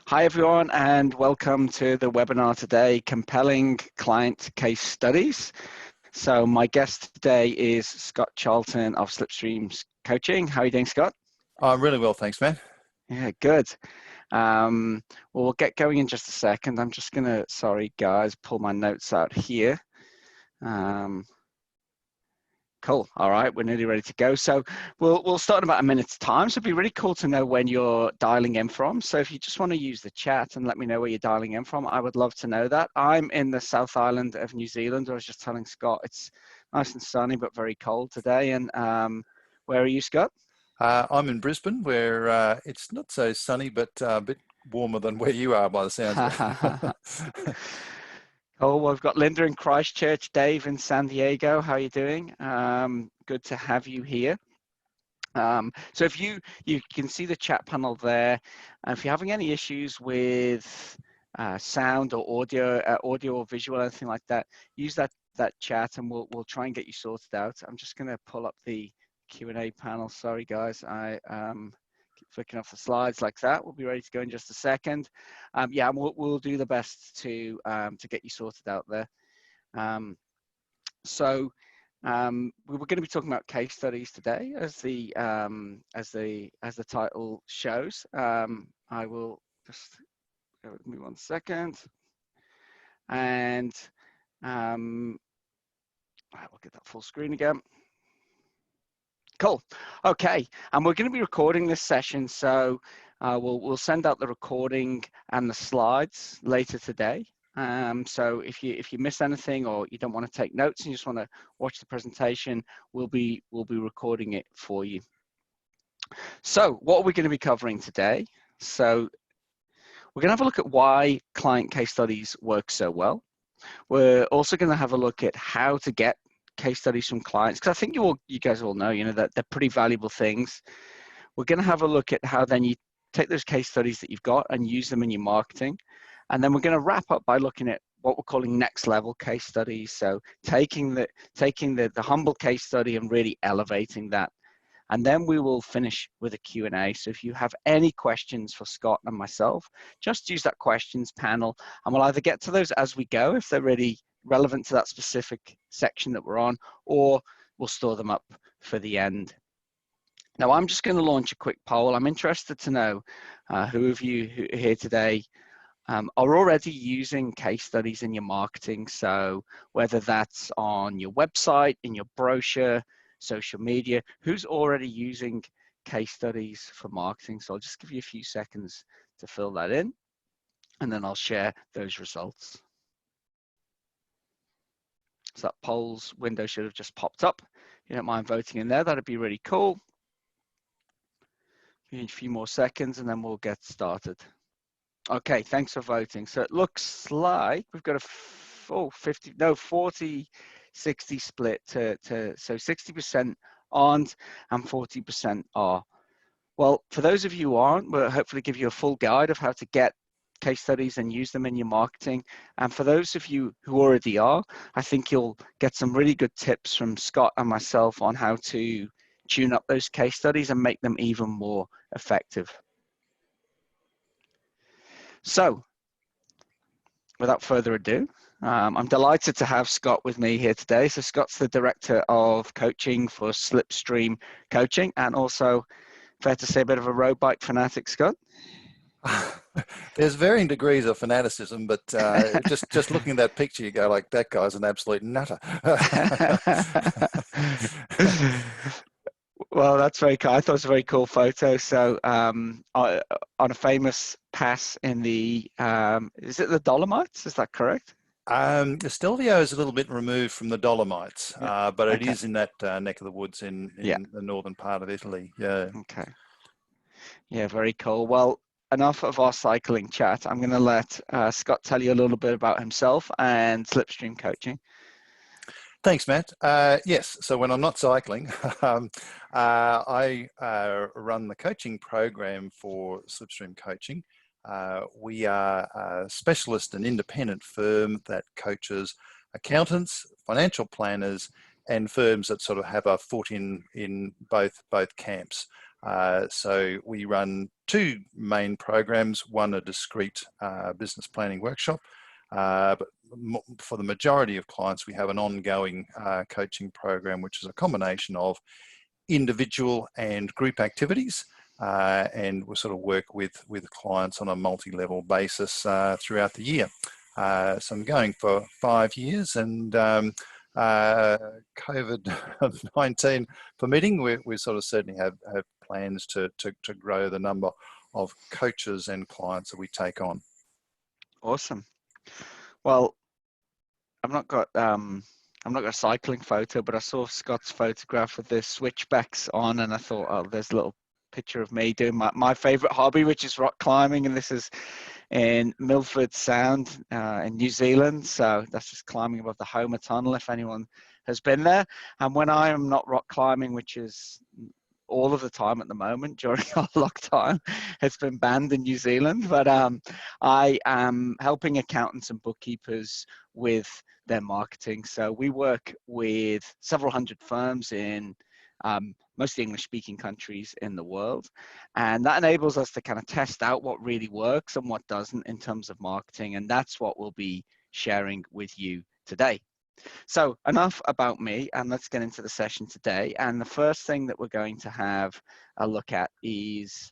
Hi everyone, and welcome to the webinar today, Compelling Client Case Studies. So my guest today is Scott Charlton of Slipstream Coaching. How are you doing, Scott? I'm really well, thanks, man. Yeah, good. Well, we'll get going in just a second. I'm just going to, sorry guys, pull my notes out here. Cool. All right, we're nearly ready to go. So we'll start in about a minute's time. So it'd be really cool to know when you're dialing in from. So if you just want to use the chat and let me know where you're dialing in from, I would love to know that. I'm in the South Island of New Zealand. I was just telling Scott it's nice and sunny but very cold today. And where are you, Scott? I'm in Brisbane, where it's not so sunny, but a bit warmer than where you are by the sounds of it. Oh, well, we've got Linda in Christchurch, Dave in San Diego. How are you doing? Good to have you here. So if you can see the chat panel there, if you're having any issues with sound or audio or visual, anything like that, use that chat and we'll try and get you sorted out. I'm just going to pull up the Q&A panel. Sorry guys, I keep flicking off the slides like that. We'll be ready to go in just a second. Yeah, we'll do the best to get you sorted out there. We were going to be talking about case studies today, as the title shows. I will just go with me one second, and I will get that full screen again. Cool. Okay, and we're going to be recording this session, so we'll send out the recording and the slides later today. So if you miss anything or you don't want to take notes and you just want to watch the presentation, we'll be recording it for you. So what are we going to be covering today? So we're going to have a look at why client case studies work so well. We're also going to have a look at how to get case studies from clients, because I think you guys all know, that they're pretty valuable things. We're going to have a look at how then you take those case studies that you've got and use them in your marketing. And then we're going to wrap up by looking at what we're calling next level case studies. So taking the humble case study and really elevating that. And then we will finish with a Q&A. So if you have any questions for Scott and myself, just use that questions panel and we'll either get to those as we go if they're really relevant to that specific section that we're on, or we'll store them up for the end. Now, I'm just going to launch a quick poll. I'm interested to know who of you who are here today are already using case studies in your marketing. So whether that's on your website, in your brochure, social media, who's already using case studies for marketing? So I'll just give you a few seconds to fill that in, and then I'll share those results. So that polls window should have just popped up. If you don't mind voting in there, that'd be really cool. A few more seconds and then we'll get started. Okay, thanks for voting. So it looks like we've got a 40-60 split so 60% aren't and 40% are. Well, for those of you who aren't, we'll hopefully give you a full guide of how to get case studies and use them in your marketing. And for those of you who already are, I think you'll get some really good tips from Scott and myself on how to tune up those case studies and make them even more effective. So without further ado, I'm delighted to have Scott with me here today. So Scott's the Director of Coaching for Slipstream Coaching, and also, fair to say, a bit of a road bike fanatic, Scott? There's varying degrees of fanaticism, but just looking at that picture, you go like, that guy's an absolute nutter. Well, that's very cool. I thought it was a very cool photo. So on a famous pass in the, is it the Dolomites? Is that correct? Stelvio is a little bit removed from the Dolomites, Yeah. but it is in that neck of the woods in the northern part of Italy. Yeah. Okay. Yeah, very cool. Well, enough of our cycling chat. I'm going to let Scott tell you a little bit about himself and Slipstream Coaching. Thanks, Matt. Yes, so when I'm not cycling, I run the coaching program for Slipstream Coaching. We are a specialist and independent firm that coaches accountants, financial planners, and firms that sort of have a foot in both camps. So we run two main programs, one a discrete business planning workshop, but for the majority of clients, we have an ongoing coaching program, which is a combination of individual and group activities. And we'll sort of work with clients on a multi-level basis throughout the year. So I'm going for 5 years, and COVID-19 permitting, we sort of certainly have plans to grow the number of coaches and clients that we take on. Awesome. Well, I've not got a cycling photo, but I saw Scott's photograph with the switchbacks on, and I thought, oh, there's a little picture of me doing my favorite hobby, which is rock climbing, and this is in Milford Sound in New Zealand. So that's just climbing above the Homer Tunnel, if anyone has been there. And when I am not rock climbing, which is all of the time at the moment during our lockdown, it's been banned in New Zealand, but I am helping accountants and bookkeepers with their marketing. So we work with several hundred firms in most English-speaking countries in the world, and that enables us to kind of test out what really works and what doesn't in terms of marketing, and that's what we'll be sharing with you today. So enough about me, and let's get into the session today. And the first thing that we're going to have a look at is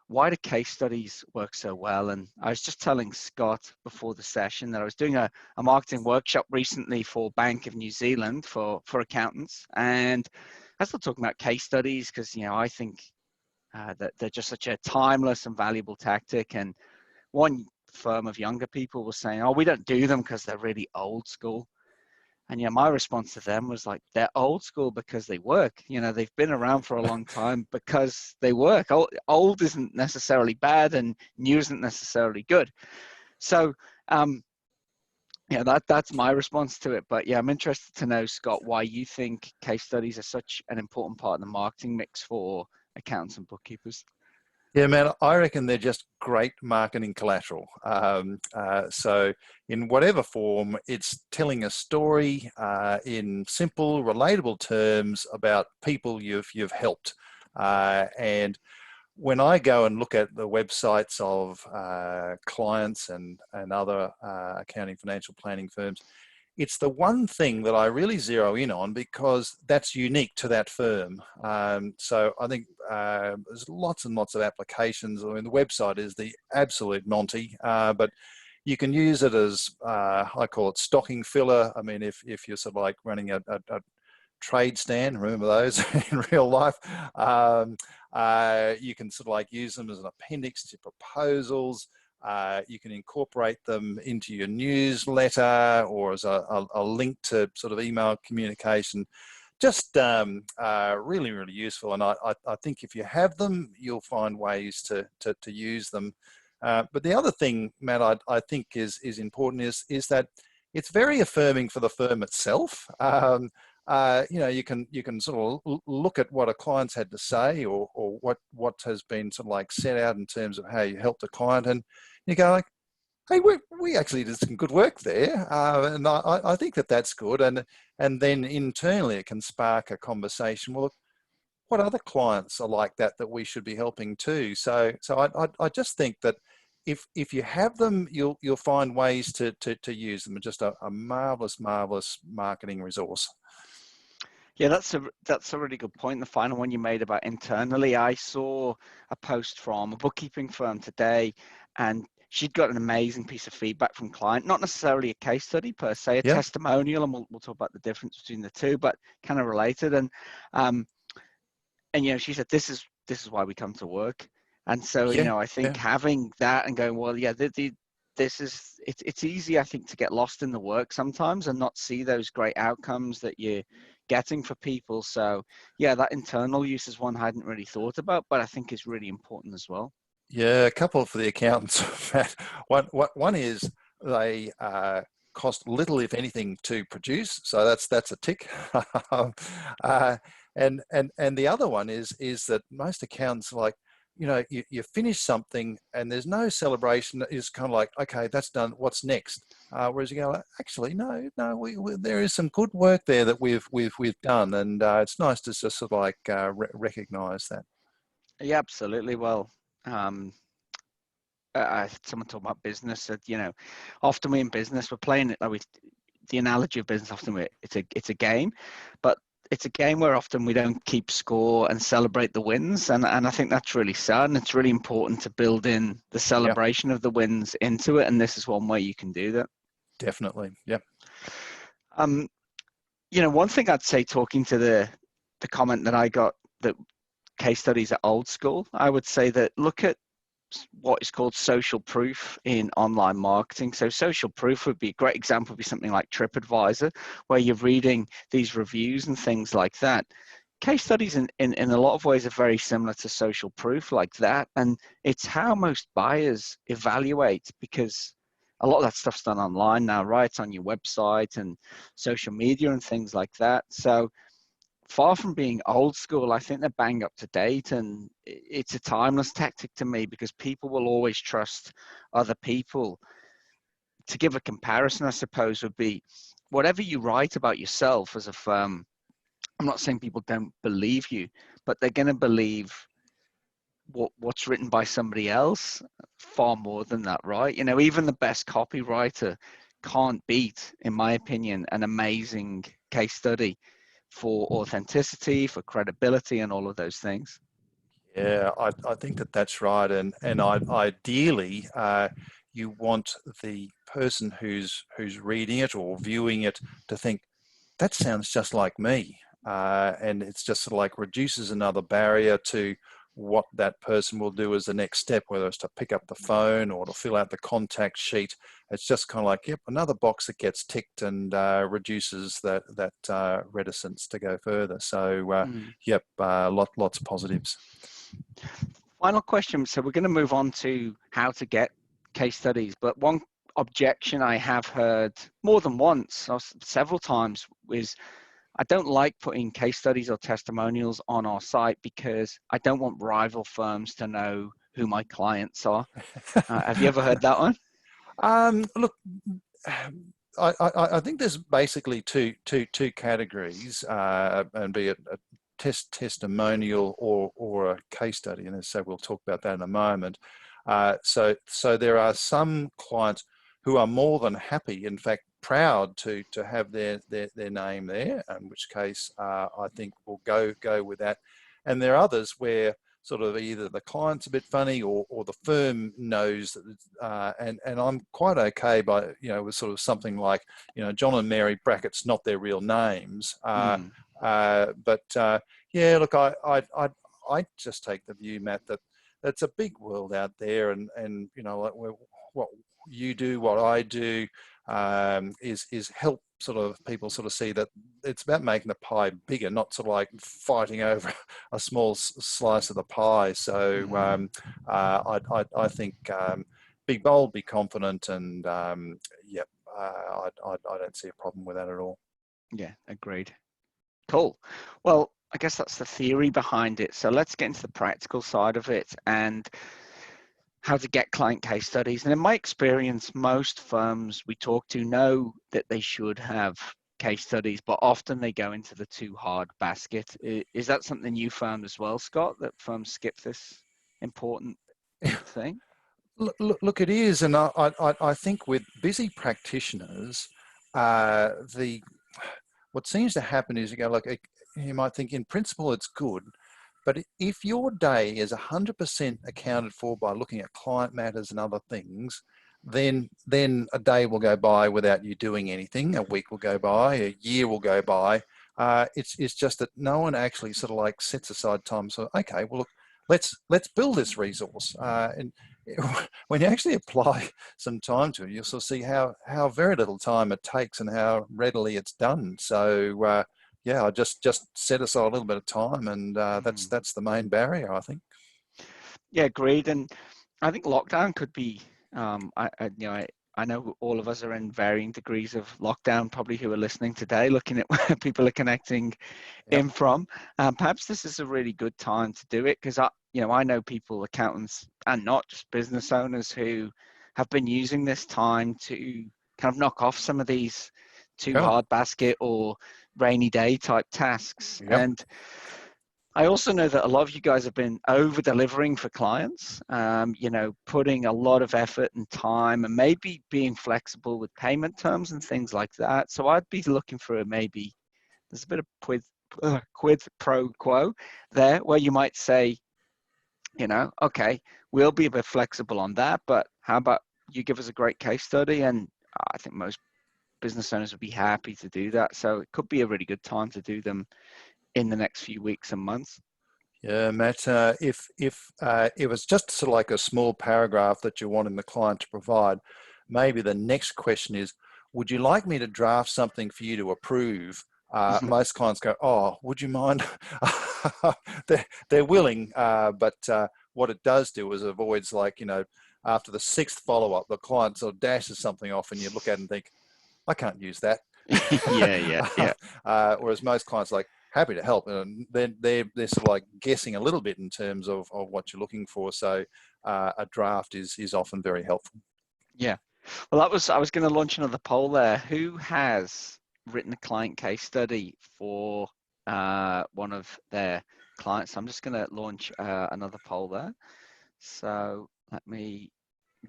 why do case studies work so well? And I was just telling Scott before the session that I was doing a marketing workshop recently for Bank of New Zealand for accountants. And I was still talking about case studies because, I think that they're just such a timeless and valuable tactic. And one firm of younger people was saying, oh, we don't do them because they're really old school. And my response to them was like, they're old school because they work. They've been around for a long time because they work. Old isn't necessarily bad and new isn't necessarily good. So, that's my response to it. But I'm interested to know, Scott, why you think case studies are such an important part of the marketing mix for accountants and bookkeepers. Yeah, man, I reckon they're just great marketing collateral. So in whatever form, it's telling a story in simple, relatable terms about people you've helped. And when I go and look at the websites of clients and other accounting, financial planning firms, it's the one thing that I really zero in on because that's unique to that firm. So I think there's lots and lots of applications. I mean, the website is the absolute Monty, but you can use it as, I call it stocking filler. I mean, if you're sort of like running a trade stand, remember those in real life, you can sort of like use them as an appendix to proposals. You can incorporate them into your newsletter or as a link to sort of email communication. Just really, really useful. And I think if you have them, you'll find ways to use them. But the other thing, Matt, I think is important is that it's very affirming for the firm itself. You can sort of look at what a client's had to say or what has been sort of like set out in terms of how you helped a client, and you go like, hey, we actually did some good work there, and I think that's good, and then internally it can spark a conversation. Well, what other clients are like that we should be helping too? So I just think that if you have them, you'll find ways to use them. Just a marvelous marketing resource. Yeah, that's a really good point. The final one you made about internally, I saw a post from a bookkeeping firm today, and she'd got an amazing piece of feedback from client, not necessarily a case study per se, a testimonial, and we'll talk about the difference between the two, but kind of related. And she said, this is why we come to work. And so, I think having that and going, well, it's easy, I think, to get lost in the work sometimes and not see those great outcomes that you're getting for people. So that internal use is one I hadn't really thought about, but I think is really important as well. Yeah, a couple for the accountants. One is they cost little, if anything, to produce. So that's a tick. And the other one is that most accountants are like, you finish something and there's no celebration. It's kind of like, okay, that's done. What's next? Whereas you go, actually, no, there is some good work there that we've done, and it's nice to just sort of like recognize that. Yeah, absolutely. Well, someone talking about business said, often we in business, we're playing it like the analogy of business, often it's a game, but it's a game where often we don't keep score and celebrate the wins. And I think that's really sad. And it's really important to build in the celebration of the wins into it. And this is one way you can do that. Definitely. Yeah. One thing I'd say, talking to the comment that I got, that case studies are old school, I would say that look at what is called social proof in online marketing. So social proof would be a great example, would be something like TripAdvisor, where you're reading these reviews and things like that. Case studies in a lot of ways are very similar to social proof like that. And it's how most buyers evaluate, because a lot of that stuff's done online now, right? It's on your website and social media and things like that. So far from being old school, I think they're bang up to date, and it's a timeless tactic to me, because people will always trust other people. To give a comparison, I suppose, would be whatever you write about yourself as a firm. I'm not saying people don't believe you, but they're going to believe what's written by somebody else far more than that, right? Even the best copywriter can't beat, in my opinion, an amazing case study for authenticity, for credibility, and all of those things. Yeah, I think that's right, and ideally, you want the person who's reading it or viewing it to think that sounds just like me, and it's just sort of like reduces another barrier to what that person will do as the next step, whether it's to pick up the phone or to fill out the contact sheet. It's just kind of like, yep, another box that gets ticked, and reduces that reticence to go further. So, yep, lots of positives. Final question. So we're going to move on to how to get case studies, but one objection I have heard more than once, or several times, is I don't like putting case studies or testimonials on our site because I don't want rival firms to know who my clients are. Have you ever heard that one? Look, I think there's basically two categories, and be it a testimonial or a case study, and so we'll talk about that in a moment. So there are some clients who are more than happy, in fact, proud to have their name there, in which case I think we'll go with that. And there are others where sort of either the client's a bit funny or the firm knows that, and I'm quite okay by, with sort of something like, John and Mary brackets, not their real names. But yeah, look, I just take the view, Matt, that it's a big world out there, and like what you do, what I do, is help sort of people sort of see that it's about making the pie bigger, not sort of like fighting over a small slice of the pie. So I think be bold, be confident, and yep, I don't see a problem with that at all. Yeah, agreed. Cool. Well, I guess that's the theory behind it. So let's get into the practical side of it and how to get client case studies. And in my experience, most firms we talk to know that they should have case studies, but often they go into the too hard basket. Is that something you found as well, Scott, that firms skip this important thing? Look, it is, and I think with busy practitioners, what seems to happen is you might think in principle it's good, but if your day is 100% accounted for by looking at client matters and other things, then a day will go by without you doing anything. A week will go by, a year will go by. It's just that no one actually sort of like sets aside time. So okay, well, look, let's build this resource, and when you actually apply some time to it, you'll sort of see how very little time it takes and how readily it's done. So yeah, I just set aside a little bit of time, and that's the main barrier, I think. Yeah, great. And I think lockdown could be, I know all of us are in varying degrees of lockdown, probably who are listening today, looking at where people are connecting Yep. in from. Perhaps this is a really good time to do it because I know people, accountants, and not just business owners who have been using this time to kind of knock off some of these too Yeah. hard basket or rainy day type tasks. Yep. And I also know that a lot of you guys have been over delivering for clients, putting a lot of effort and time and maybe being flexible with payment terms and things like that. So I'd be looking for maybe there's a bit of quid pro quo there where you might say, okay, we'll be a bit flexible on that, but how about you give us a great case study? And I think most business owners would be happy to do that. So it could be a really good time to do them in the next few weeks and months. Yeah, Matt. If it was just sort of like a small paragraph that you're wanting the client to provide, maybe the next question is, would you like me to draft something for you to approve? Most clients go, oh, would you mind? they're willing, but what it does do is avoids, like, after the sixth follow-up, the client sort of dashes something off and you look at it and think, I can't use that. Yeah. Whereas most clients are like, happy to help, and they're sort of like guessing a little bit in terms of what you're looking for. So a draft is often very helpful. Yeah. Well, I was going to launch another poll there. Who has written a client case study for one of their clients? I'm just going to launch another poll there. So let me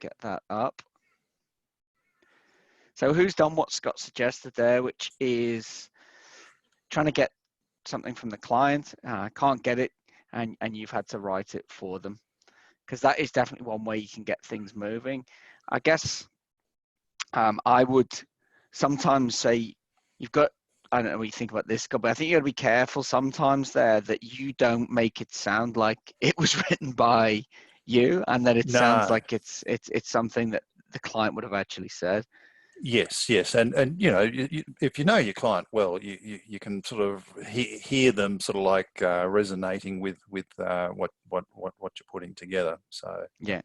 get that up. So who's done what Scott suggested there, which is trying to get something from the client, can't get it, and you've had to write it for them, because that is definitely one way you can get things moving. I guess I would sometimes say you've got, I don't know what you think about this, but I think you got to be careful sometimes there that you don't make it sound like it was written by you, and that it sounds like it's something that the client would have actually said. Yes, and if you know your client well, you can sort of hear them sort of like resonating with what you're putting together. So Yeah.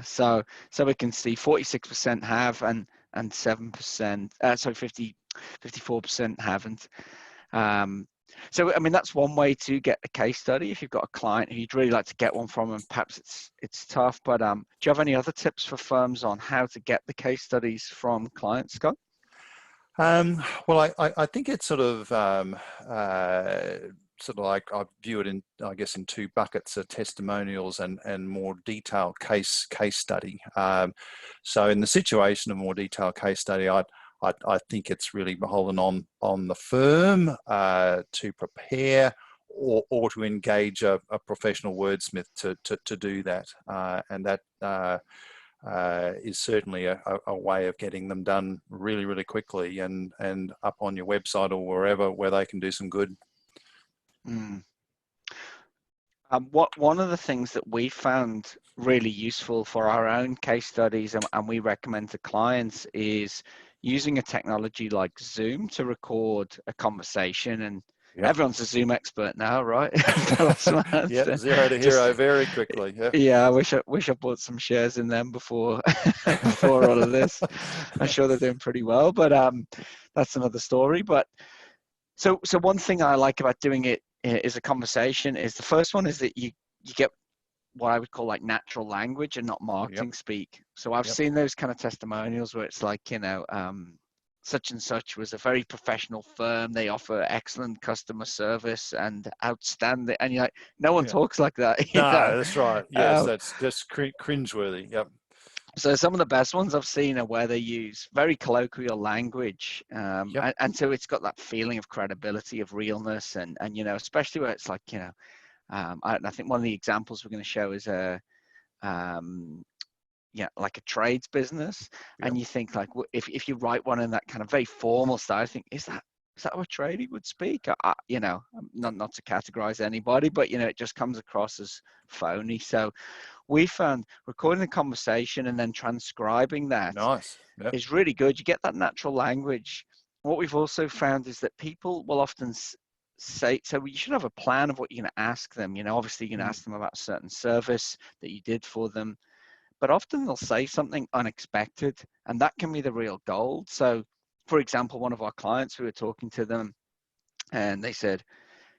So we can see 46% have and 7%, 54% haven't. So I mean, that's one way to get a case study if you've got a client who you'd really like to get one from, and perhaps it's tough. But do you have any other tips for firms on how to get the case studies from clients, Scott? Well, I think it's sort of like I view it in, I guess, in two buckets: testimonials and more detailed case study. So in the situation of more detailed case study, I think it's really beholden on the firm to prepare or to engage a professional wordsmith to do that, and that is certainly a way of getting them done really, really quickly and up on your website or wherever where they can do some good. One of the things that we found really useful for our own case studies and we recommend to clients is using a technology like Zoom to record a conversation. And everyone's a Zoom expert now, right? Yeah, zero to hero very quickly. Yeah, I wish I bought some shares in them before before all of this. I'm sure they're doing pretty well, but that's another story. But so one thing I like about doing it is a conversation is the first one is that you get what I would call like natural language and not marketing speak. So I've seen those kind of testimonials where it's like, such and such was a very professional firm. They offer excellent customer service and outstanding. And you're like, no one talks like that. No, that's right. Yes, that's just cringeworthy. Yep. So some of the best ones I've seen are where they use very colloquial language, and so it's got that feeling of credibility, of realness, and especially where it's like, I think one of the examples we're going to show is like a trades business, and you think like, if you write one in that kind of very formal style, I think is that how a tradie would speak? Not to categorize anybody, but it just comes across as phony. So we found recording the conversation and then transcribing that is really good. You get that natural language. What we've also found is that people will often say, so you should have a plan of what you're going to ask them. Obviously you're going to ask them about a certain service that you did for them. but often they'll say something unexpected, and that can be the real gold. So, for example, one of our clients, we were talking to them, and they said,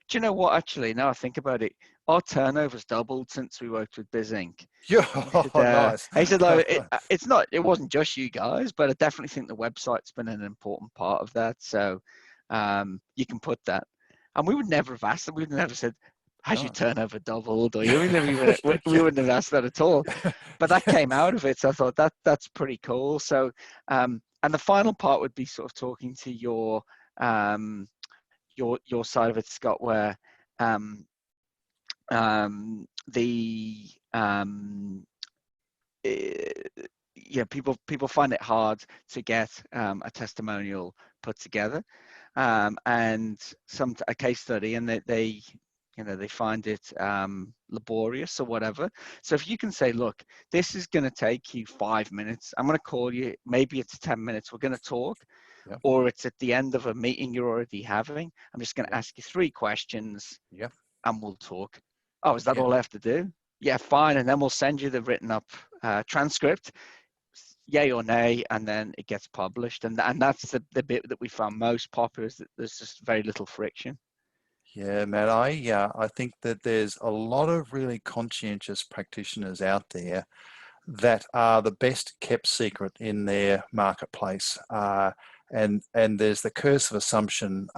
do you know what, actually, now I think about it, our turnover's doubled since we worked with BizInc. Yeah, nice. He said, like, it's not, it wasn't just you guys, but I definitely think the website's been an important part of that. So you can put that. And we would never have asked them. We'd never said, has your No. turnover doubled? Or we wouldn't have asked that at all. But that Yeah. came out of it. So I thought that's pretty cool. So, and the final part would be sort of talking to your side of it, Scott, where the people find it hard to get a testimonial put together, and a case study, and they find it laborious or whatever. So if you can say, look, this is going to take you 5 minutes, I'm going to call you, maybe it's 10 minutes, we're going to talk, Yeah. or it's at the end of a meeting you're already having, I'm just going to ask you 3 questions, Yeah. and we'll talk. Oh, is that Yeah. all I have to do? Yeah, fine. And then we'll send you the written up transcript, yay or nay, and then it gets published. And that's the bit that we found most popular, is that there's just very little friction. Yeah, Matt, I think that there's a lot of really conscientious practitioners out there that are the best kept secret in their marketplace. And there's the curse of assumption.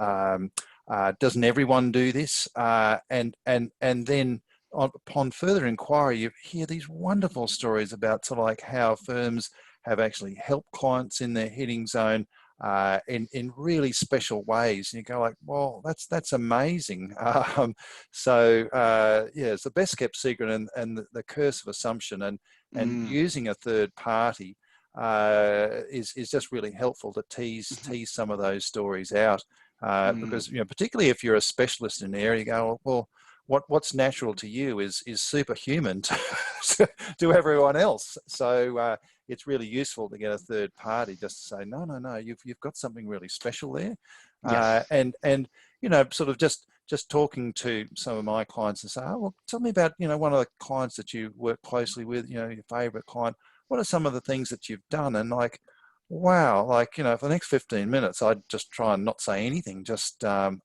Doesn't everyone do this? And then upon further inquiry, you hear these wonderful stories about sort of like how firms have actually helped clients in their hitting zone in really special ways. And you go like, well, that's amazing. Yeah, it's the best kept secret, and the curse of assumption, and using a third party is just really helpful to tease some of those stories out, because particularly if you're a specialist in an area, you go, well, what's natural to you is superhuman to everyone else. So it's really useful to get a third party just to say, no, you've got something really special there. Yes. And sort of just talking to some of my clients and say, oh, well, tell me about, one of the clients that you work closely with, your favorite client. What are some of the things that you've done? And like, wow, like, for the next 15 minutes, I'd just try and not say anything, just, and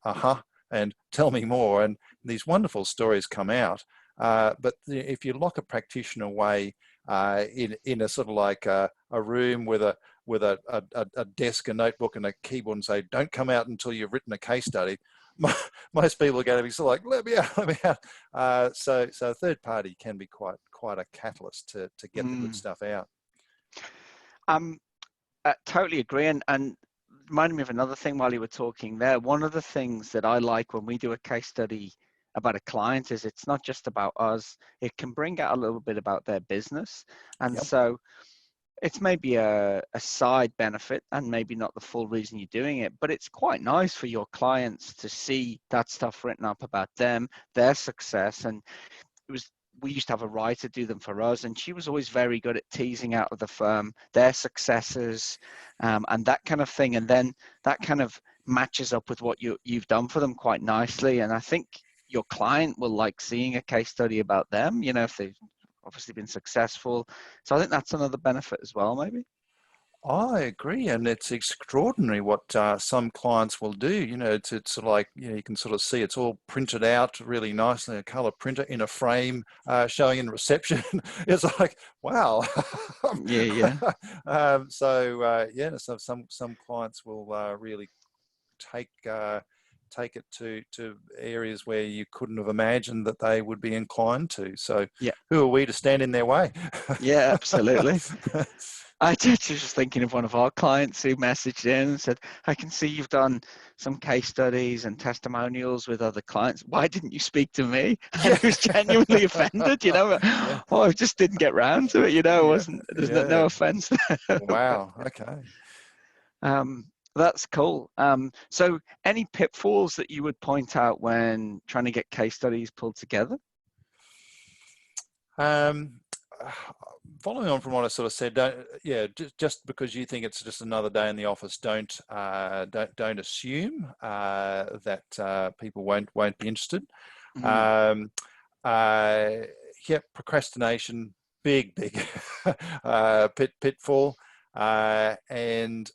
tell me more. And these wonderful stories come out. But if you lock a practitioner away in a sort of like a room with a desk, a notebook, and a keyboard, and say, don't come out until you've written a case study, most people are going to be sort of like, let me out. So a third party can be quite a catalyst to get the good stuff out. I totally agree. And reminded me of another thing while you were talking there. One of the things that I like when we do a case study about a client is it's not just about us. It can bring out a little bit about their business. And Yep. so it's maybe a side benefit and maybe not the full reason you're doing it, but it's quite nice for your clients to see that stuff written up about them, their success. And we used to have a writer do them for us, and she was always very good at teasing out of the firm their successes, and that kind of thing. And then that kind of matches up with what you've done for them quite nicely. And I think your client will like seeing a case study about them, if they've obviously been successful. So I think that's another benefit as well, maybe. I agree, and it's extraordinary what some clients will do. It's sort of like, you can sort of see it's all printed out really nicely, a color printer in a frame, showing in reception. It's like, wow. Yeah. So some clients will really take it to areas where you couldn't have imagined that they would be inclined to. So Yeah. who are we to stand in their way? Yeah, absolutely. I just was thinking of one of our clients who messaged in and said, I can see you've done some case studies and testimonials with other clients. Why didn't you speak to me? And he was genuinely offended, Yeah. Oh, I just didn't get round to it, there's no offense there. Wow. Okay. That's cool. So any pitfalls that you would point out when trying to get case studies pulled together? Um, Following on from what I sort of said, just because you think it's just another day in the office, don't assume that people won't be interested. Mm. Procrastination big pitfall, and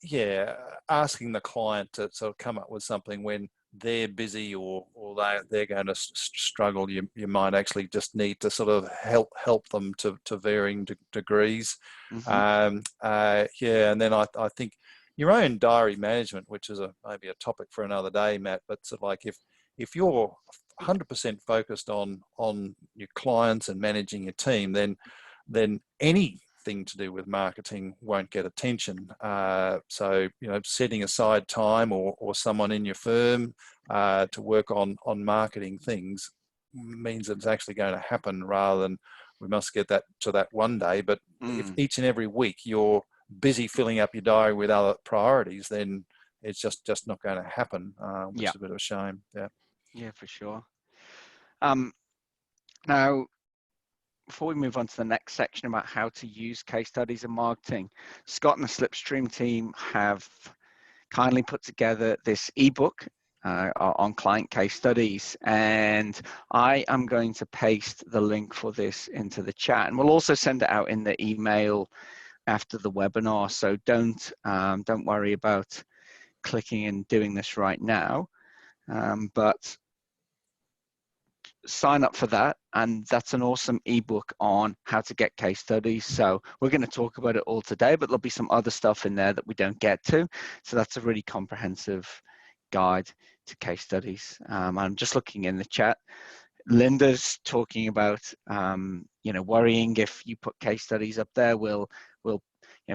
yeah, asking the client to sort of come up with something when they're busy or they're going to struggle. You might actually just need to sort of help them to varying degrees. Mm-hmm. Yeah, and then I think your own diary management, which is maybe a topic for another day, Matt. But sort of like if you're 100% focused on your clients and managing your team, then anything to do with marketing won't get attention. So, setting aside time or someone in your firm to work on marketing things means that it's actually going to happen, rather than we must get that to that one day. But if each and every week you're busy filling up your diary with other priorities, then it's just not going to happen, which Yeah. is a bit of a shame. Yeah. Yeah, for sure. Now, before we move on to the next section about how to use case studies in marketing, Scott and the Slipstream team have kindly put together this ebook on client case studies, and I am going to paste the link for this into the chat, and we'll also send it out in the email after the webinar. So don't worry about clicking and doing this right now, but sign up for that, and that's an awesome ebook on how to get case studies. So we're going to talk about it all today, but there'll be some other stuff in there that we don't get to. So that's a really comprehensive guide to case studies. I'm just looking in the chat. Linda's talking about worrying if you put case studies up there, will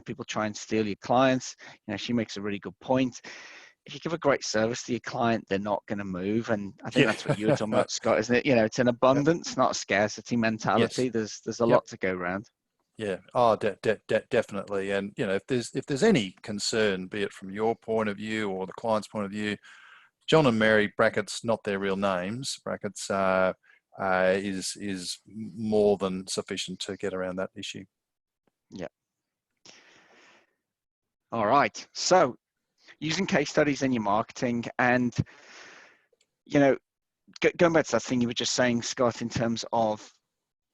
people try and steal your clients. She makes a really good point. If you give a great service to your client, they're not going to move. And I think that's what you were talking about, Scott, isn't it? It's an abundance, Yep. not a scarcity mentality. Yes. There's a Yep. lot to go around. Yeah. Oh, definitely. And if there's any concern, be it from your point of view or the client's point of view, John and Mary (brackets not their real names) brackets is more than sufficient to get around that issue. Yeah. All right. So, using case studies in your marketing, and going back to that thing you were just saying, Scott, in terms of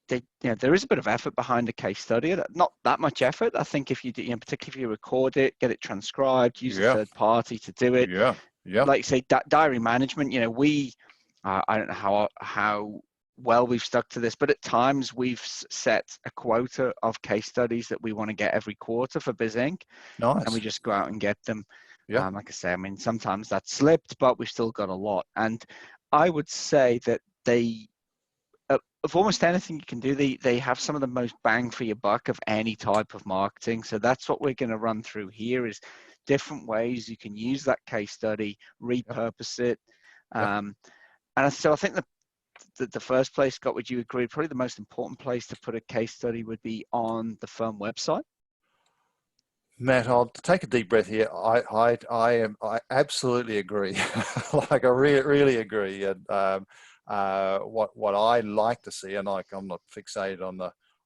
there is a bit of effort behind a case study. Not that much effort. I think if you do, particularly if you record it, get it transcribed, use a third party to do it. Yeah. Like you say, diary management. I don't know how well we've stuck to this, but at times we've set a quota of case studies that we want to get every quarter for BizInc. Nice. And we just go out and get them. Yeah. Like I say, sometimes that's slipped, but we've still got a lot. And I would say that of almost anything you can do, they have some of the most bang for your buck of any type of marketing. So that's what we're going to run through here, is different ways you can use that case study, repurpose it. And so I think the first place, Scott, would you agree, probably the most important place to put a case study would be on the firm website? Matt, I'll take a deep breath here. I absolutely agree. Like I really agree. And what I like to see, and I'm not fixated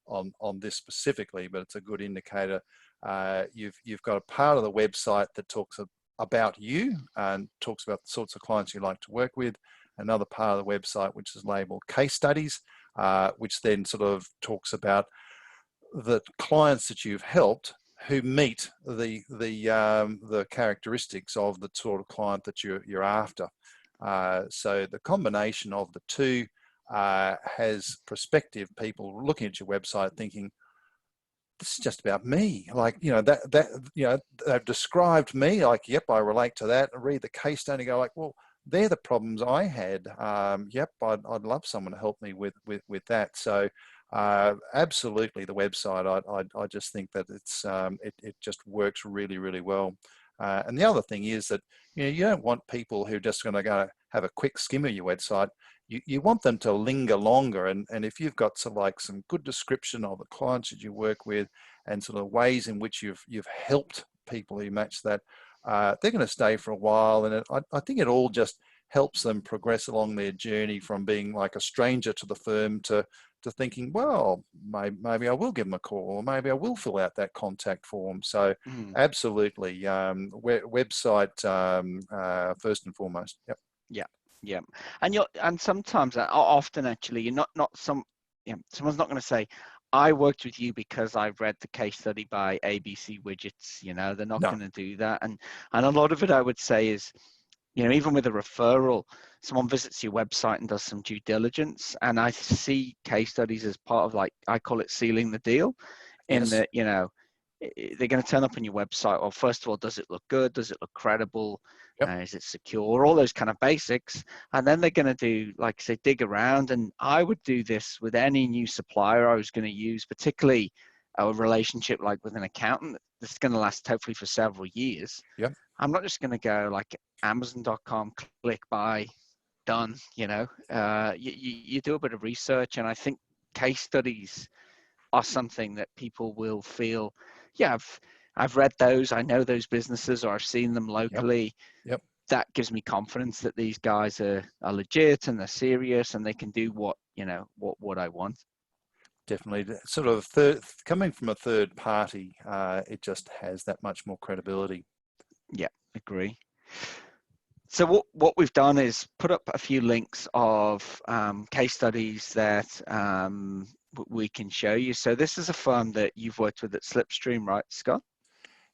on this specifically, but it's a good indicator. You've got a part of the website that talks about you and talks about the sorts of clients you like to work with. Another part of the website which is labeled case studies, which then sort of talks about the clients that you've helped who meet the characteristics of the sort of client that you're after. So the combination of the two has prospective people looking at your website thinking, this is just about me. Like, they've described me, like, yep, I relate to that. I read the case study and go like, well, they're the problems I had. Yep, I'd love someone to help me with that. So absolutely, the website, I just think that it just works really, really well. And the other thing is that you don't want people who are just going to go have a quick skim of your website. You want them to linger longer, and if you've got some good description of the clients that you work with and sort of ways in which you've helped people who match that, they're going to stay for a while. And I think it all just helps them progress along their journey from being like a stranger to the firm to thinking, well, maybe I will give them a call, or maybe I will fill out that contact form. So absolutely, website first and foremost. Yep. Yeah. And sometimes, often actually, you're not someone's not going to say, I worked with you because I read the case study by ABC Widgets. They're not No. going to do that. And a lot of it, I would say, is, even with a referral, someone visits your website and does some due diligence. And I see case studies as part of, like, I call it sealing the deal, in Yes. that, they're going to turn up on your website. Well, first of all, does it look good? Does it look credible? Yep. Is it secure? All those kind of basics. And then they're going to do, like I say, dig around. And I would do this with any new supplier I was going to use, particularly a relationship like with an accountant that's going to last hopefully for several years. Yep. I'm not just going to go like Amazon.com, click buy, done. You do a bit of research, and I think case studies are something that people will feel, yeah, I've read those, I know those businesses, or I've seen them Yep. locally. Yep. That gives me confidence that these guys are legit and they're serious and they can do what I want. Definitely. Sort of coming from a third party, it just has that much more credibility. Yeah, agree. So what we've done is put up a few links of case studies that we can show you. So this is a firm that you've worked with at Slipstream, right, Scott?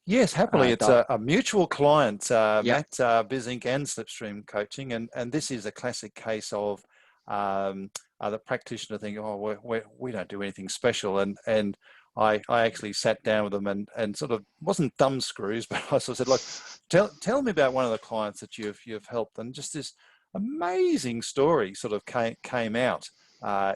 Yes, happily, it's Doc. a mutual client, Yeah. Matt, BizInc and Slipstream Coaching, and this is a classic case of the practitioner thinking, oh, we don't do anything special, and I actually sat down with them and sort of wasn't thumb screws, but I sort of said, look, tell me about one of the clients that you've helped, and just this amazing story sort of came out.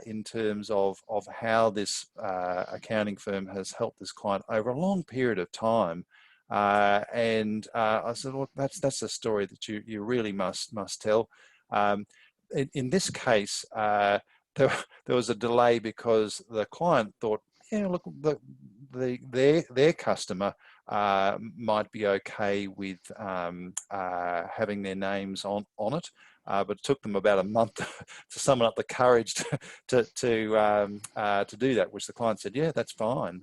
In terms of how this accounting firm has helped this client over a long period of time. And I said, well, that's a story that you really must tell. In this case, there was a delay because the client thought, yeah, look, their customer might be okay with having their names on it. But it took them about a month to summon up the courage to do that, which the client said, yeah, that's fine.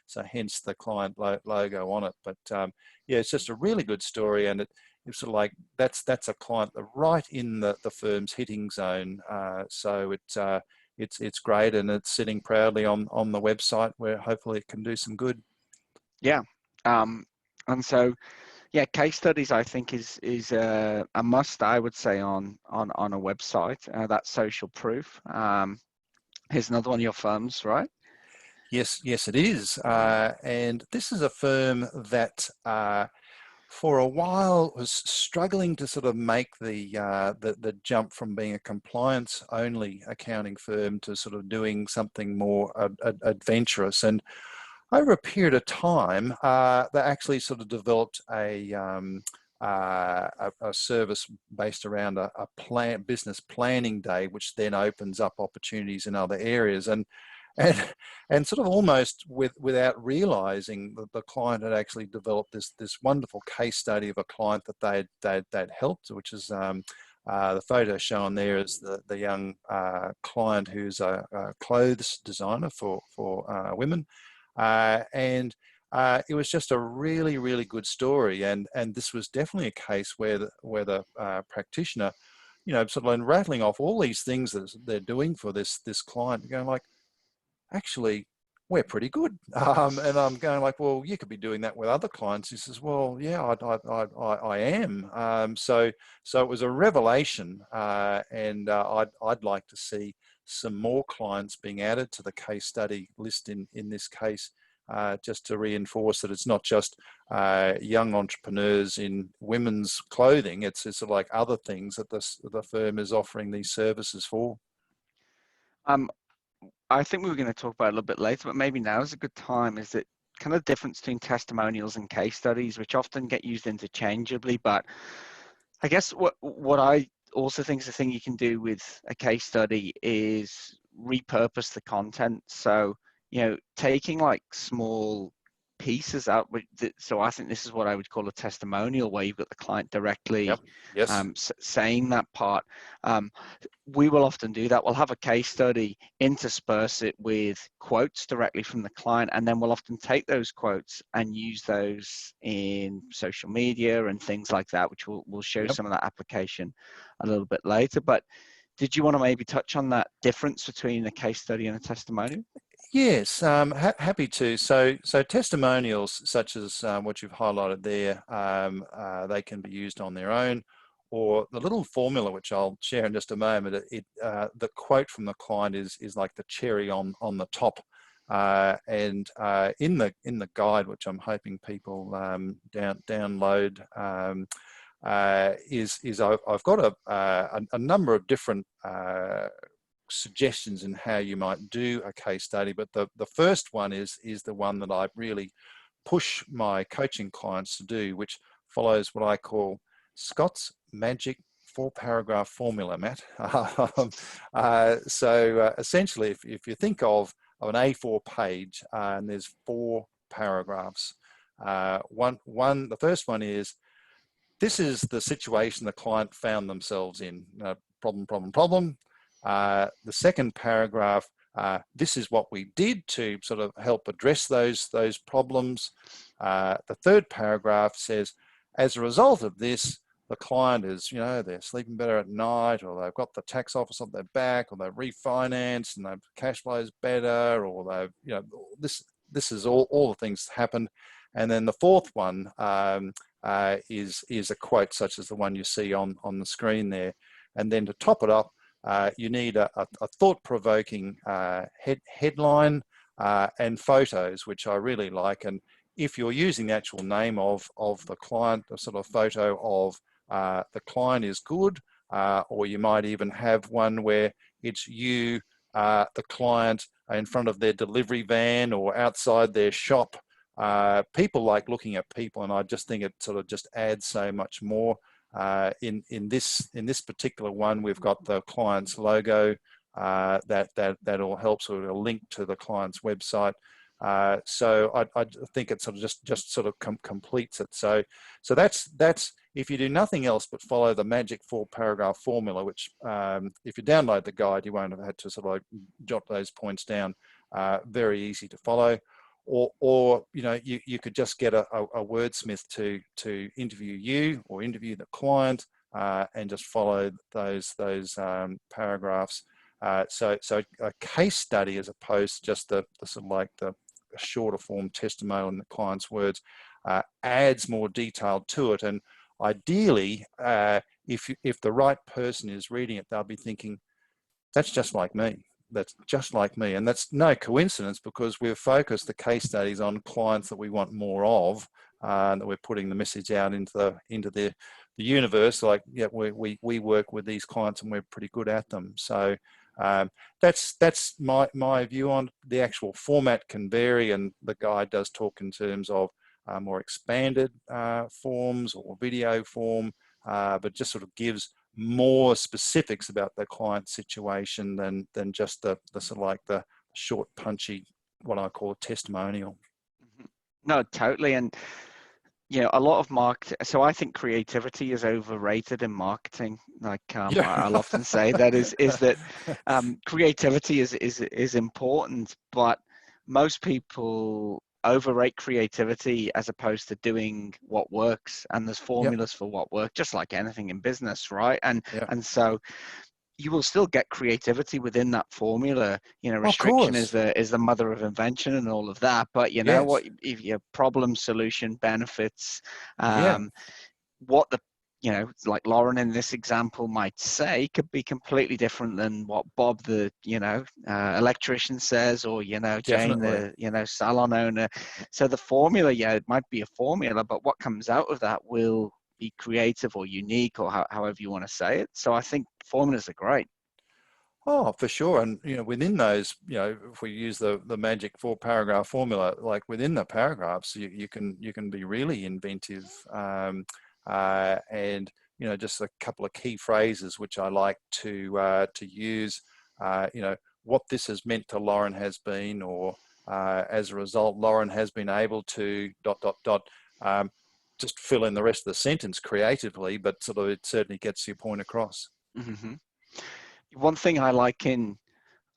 So hence the client logo on it. But yeah, it's just a really good story, and it's sort of like that's a client right in the firm's hitting zone. So it's great, and it's sitting proudly on the website where hopefully it can do some good. Yeah. And so, yeah, case studies I think is a must, I would say, on a website. That's social proof. Here's another one of your firms, right? Yes, it is. And this is a firm that for a while was struggling to sort of make the jump from being a compliance-only accounting firm to sort of doing something more adventurous. And over a period of time, they actually sort of developed a service based around a business planning day, which then opens up opportunities in other areas. And sort of almost without realizing that the client had actually developed this wonderful case study of a client that they'd helped, which is the photo shown there is the young client who's a clothes designer for women. And it was just a really, really good story. And this was definitely a case where the practitioner, sort of rattling off all these things that they're doing for this client, going like, actually, we're pretty good. And I'm going like, well, you could be doing that with other clients. He says, well, yeah, I am. So it was a revelation, and I'd like to see some more clients being added to the case study list in this case, just to reinforce that it's not just young entrepreneurs in women's clothing. It's sort of like other things that the firm is offering these services for. I think we were going to talk about it a little bit later, but maybe now is a good time. Is it kind of difference between testimonials and case studies, which often get used interchangeably? But I guess what I also think is the thing you can do with a case study is repurpose the content. So, taking like small pieces out. So I think this is what I would call a testimonial, where you've got the client directly Yep. Yes. saying that part. We will often do that. We'll have a case study, intersperse it with quotes directly from the client, and then we'll often take those quotes and use those in social media and things like that, which we'll show Yep. some of that application a little bit later. But did you want to maybe touch on that difference between a case study and a testimonial? Yes, happy to. So testimonials such as what you've highlighted there, they can be used on their own, or the little formula which I'll share in just a moment. The quote from the client is like the cherry on the top, and in the guide, which I'm hoping people download, I've got a number of different suggestions in how you might do a case study, but the first one is the one that I really push my coaching clients to do, which follows what I call Scott's magic 4-paragraph formula, Matt. Essentially, if you think of an A4 page and there's 4 paragraphs, the first one is, this is the situation the client found themselves in. Problem. The second paragraph, this is what we did to sort of help address those problems. The third paragraph says, as a result of this, the client is, they're sleeping better at night, or they've got the tax office on their back, or they've refinanced and their cash flow is better, or they've, this is all the things that happened. And then the fourth one is a quote such as the one you see on the screen there. And then to top it up, you need a thought-provoking headline and photos, which I really like. And if you're using the actual name of the client, a sort of photo of the client is good, or you might even have one where it's you, the client, in front of their delivery van or outside their shop. People like looking at people, and I just think it sort of just adds so much more. In this particular one, we've got the client's logo that all helps, or a link to the client's website. So I think it sort of just sort of completes it. So that's if you do nothing else but follow the magic 4-paragraph formula, which if you download the guide, you won't have had to sort of like jot those points down. Very easy to follow. Or you could just get a wordsmith to interview you or interview the client and just follow those paragraphs. So a case study, as opposed to just the sort of like the shorter form testimonial in the client's words, adds more detail to it. And ideally, if the right person is reading it, they'll be thinking, that's just like me. That's just like me. And that's no coincidence, because we've focused the case studies on clients that we want more of, that we're putting the message out into the universe. Like, yeah, we work with these clients and we're pretty good at them. So that's my view on the actual format. Can vary, and the guide does talk in terms of more expanded forms or video form, but just sort of gives more specifics about the client situation than just the sort of like the short, punchy, what I call a testimonial. No, totally. And a lot of marketing. So I think creativity is overrated in marketing. Like I'll often say that is that creativity is important, but most people overrate creativity as opposed to doing what works. And there's formulas for what works, just like anything in business, right? And so you will still get creativity within that formula. Restriction is the mother of invention and all of that. But what, if your problem, solution, benefits, what the like Lauren in this example might say could be completely different than what Bob the electrician says, or Jane the salon owner. So the formula, it might be a formula, but what comes out of that will be creative or unique, or however you want to say it. So I think formulas are great. Oh, for sure. And within those, if we use the magic 4-paragraph formula, like within the paragraphs, you can be really inventive. And just a couple of key phrases which I like to use. What this has meant to Lauren has been, or as a result, Lauren has been able to ... Just fill in the rest of the sentence creatively, but sort of it certainly gets your point across. Mm-hmm. One thing I like in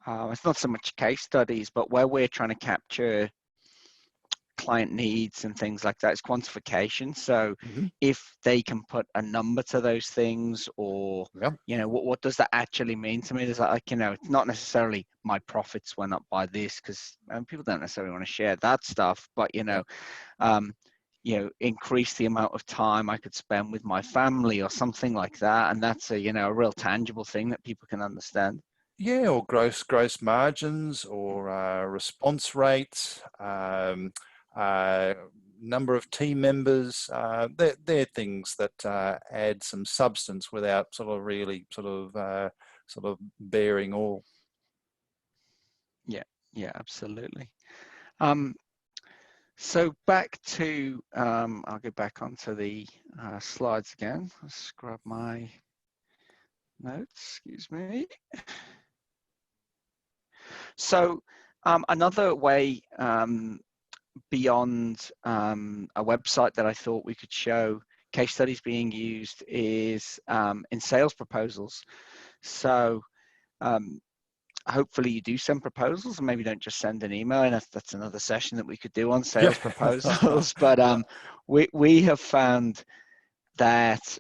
it's not so much case studies, but where we're trying to capture client needs and things like that is quantification. So Mhm. if they can put a number to those things, or Yep. what does that actually mean to me? There's like, it's not necessarily my profits went up by this, because people don't necessarily want to share that stuff, but Yep. increase the amount of time I could spend with my family or something like that, and that's a real tangible thing that people can understand. Yeah, or gross margins, or response rates, number of team members. They're things that add some substance without sort of really sort of bearing all. Yeah, absolutely. So back to, I'll go back onto the slides again. Let's grab my notes, excuse me. So another way beyond a website that I thought we could show case studies being used is in sales proposals. So hopefully you do send proposals, and maybe don't just send an email, and that's another session that we could do on Yeah. sales proposals. But we have found that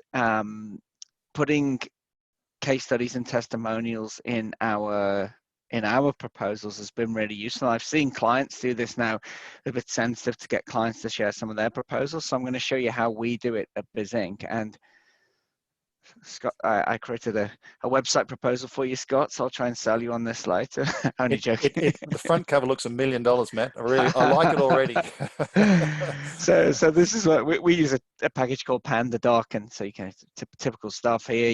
putting case studies and testimonials in our proposals has been really useful. I've seen clients do this now. They're a bit sensitive to get clients to share some of their proposals, so I'm going to show you how we do it at BizInc. And Scott, I created a website proposal for you, Scott, so I'll try and sell you on this later. Only joking. The front cover looks $1 million, Matt. I like it already. So this is what we use, a package called PandaDoc, and so you can typical stuff here.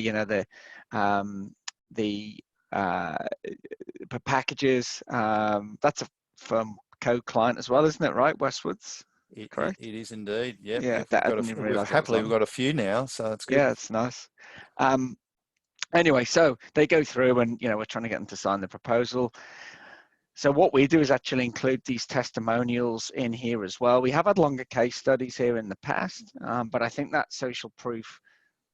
The packages. That's a firm co-client as well, isn't it? Right, Westwoods. Correct. It is indeed. Yep. Yeah, Yep. that I didn't even realize it was Happily on. we've got a few now, so that's good. Yeah, it's nice. Anyway, so they go through, and we're trying to get them to sign the proposal. So what we do is actually include these testimonials in here as well. We have had longer case studies here in the past, but I think that social proof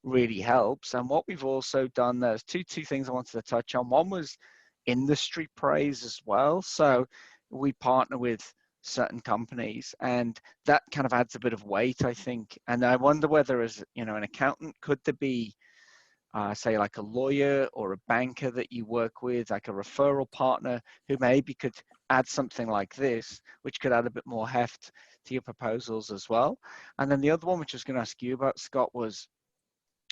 really helps. And what we've also done, there's two things I wanted to touch on. One was industry praise as well. So we partner with certain companies, and that kind of adds a bit of weight, I think. And I wonder whether, as an accountant, could there be say like a lawyer or a banker that you work with, like a referral partner, who maybe could add something like this, which could add a bit more heft to your proposals as well. And then the other one, which I was going to ask you about, Scott, was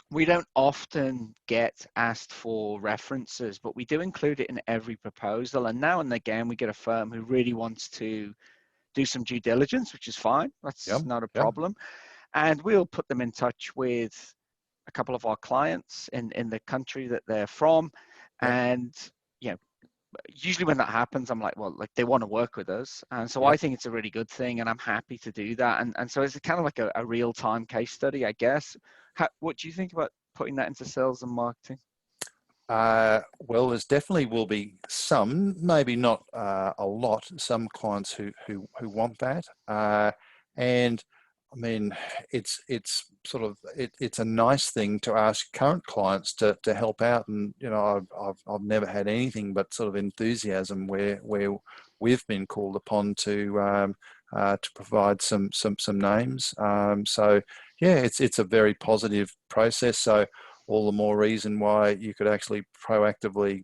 we don't often get asked for references, but we do include it in every proposal. And now and again, we get a firm who really wants to do some due diligence, which is fine. That's not a Yep. problem. And we'll put them in touch with a couple of our clients in the country that they're from. Yep. And, usually when that happens, I'm like, well, like, they want to work with us. And so Yep. I think it's a really good thing, and I'm happy to do that. And so it's kind of like a real-time case study, I guess. What do you think about putting that into sales and marketing? Well, there's definitely will be some, maybe not a lot, some clients who want that. And I mean, it's a nice thing to ask current clients to help out. And I've never had anything but sort of enthusiasm where we've been called upon to provide some names. So yeah, it's a very positive process. So all the more reason why you could actually proactively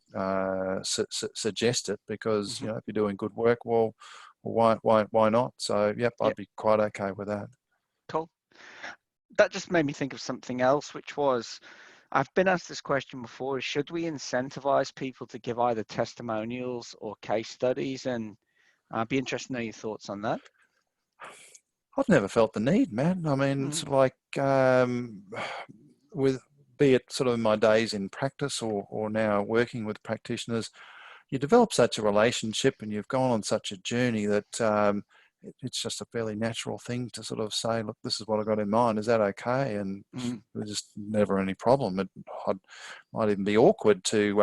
suggest it, because Mm-hmm. if you're doing good work, well, why not? So yep, Yeah, I'd be quite okay with that. cool. That just made me think of something else, which was, I've been asked this question before: should we incentivize people to give either testimonials or case studies? And I'd be interested to know your thoughts on that. I've never felt the need, man. I mean, Mm-hmm. it's like with be it sort of in my days in practice or now working with practitioners, you develop such a relationship and you've gone on such a journey that it's just a fairly natural thing to sort of say, look, this is what I got in mind. Is that okay? And Mm-hmm. there's just never any problem. It might even be awkward to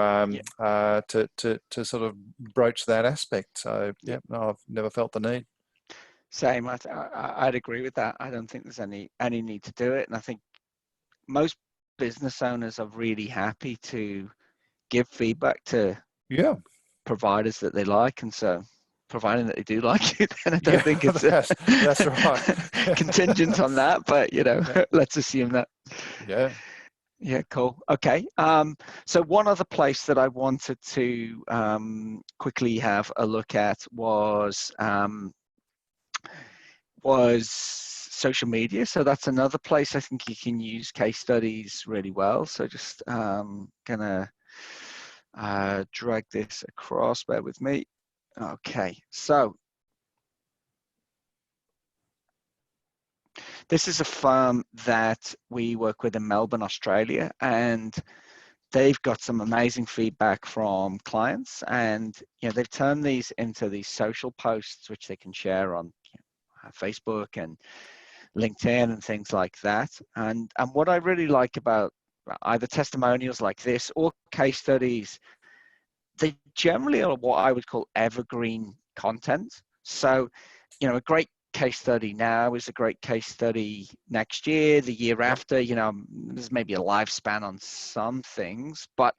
Yeah. to sort of broach that aspect. So Yeah. no, I've never felt the need. Same. I'd agree with that. I don't think there's any need to do it, and I think most business owners are really happy to give feedback to Yeah. providers that they like, and so providing that they do like it, then I don't Yeah, think it's that's right. contingent on that. But Yeah, let's assume that. yeah. Yeah, cool. Okay. So one other place that I wanted to quickly have a look at was social media. So that's another place I think you can use case studies really well. So just gonna drag this across. Bear with me. Okay. So this is a firm that we work with in Melbourne, Australia, and they've got some amazing feedback from clients, and they've turned these into these social posts which they can share on Facebook and LinkedIn and things like that. And what I really like about either testimonials like this or case studies, they generally are what I would call evergreen content. So, a great case study now is a great case study next year, the year Yep. after. There's maybe a lifespan on some things, but